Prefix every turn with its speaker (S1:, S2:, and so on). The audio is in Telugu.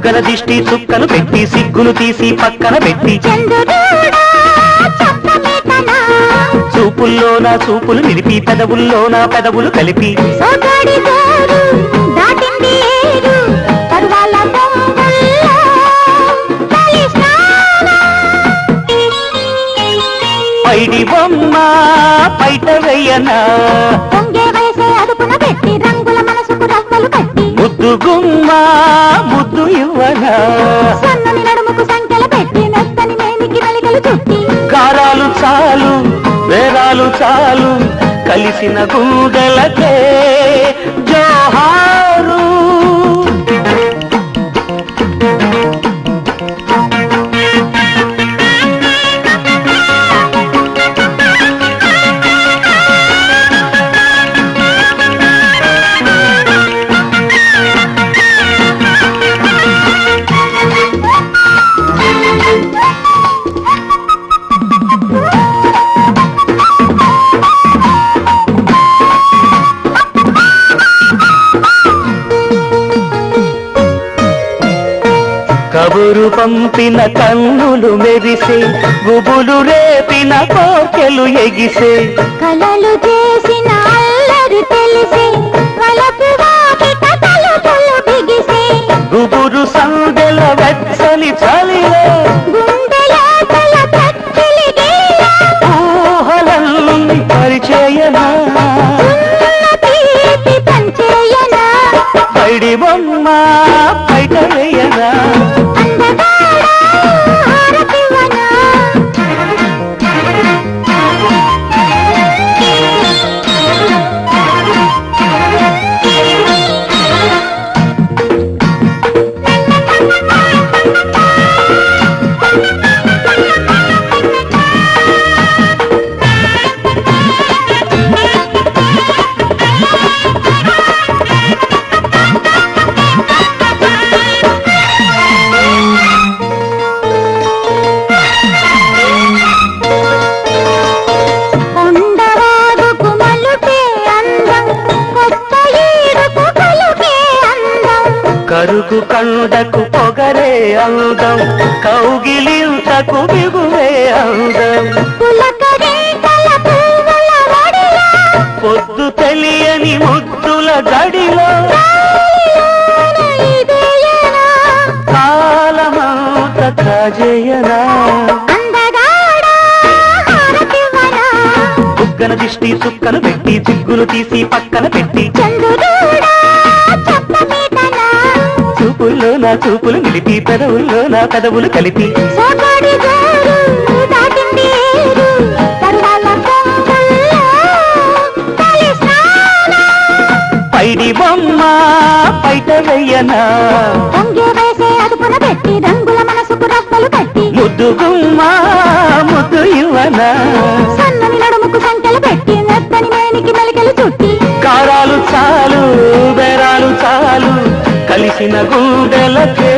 S1: బుగ్గల దిష్టి చుక్కలు పెట్టి సిగ్గులు తీసి పక్కన పెట్టి చూపుల్లోనా చూపులు నిలిపి పెదవుల్లోనా పెదవులు కలిపి పైడి బొమ్మ పైట వెయ్యనా ముద్దు గుమ్మ ముద్దు ఇవ్వనా కారాలు చాలు వేరాలు చాలు కలిసిన గుండెలకే జోహారు కబురు పంపిన కన్నులు మెరిసే గుబులు రేపిన కోకెలు ఎగిసే
S2: కలలు చేసిన అల్లరి తెలిసే వలపు వాకిట తలుపులు బిగిసే
S1: గుబురు సందెల వెచ్చని చలిలో
S2: గుండెలోపల పచ్చిలి గీల
S1: ఊహలన్నీ పరిచయనా
S2: ఉన్న తీపి పంచేయనా
S1: పైడి బొమ్మ పైట వేయనా కరుకు కండకు పొగరే అందం కౌగిలింతకు బిగువే అందం పొద్దు తెలియని ముద్దుల గడిలో కాలమంత కాజేయనా బుగ్గన దిష్టి చుక్కలు పెట్టి సిగ్గులు తీసి పక్కన పెట్టి చూపుల్లో నా చూపులు నిలిపి పెదవుల్లో నా పెదవులు కలిపి పైడి బొమ్మ పైట వెయ్యనా ముద్దు గుమ్మ ముద్దు ఇవ్వనా కారాలు చాలు బేరాలు చాలు కలిసిన గుండెలకే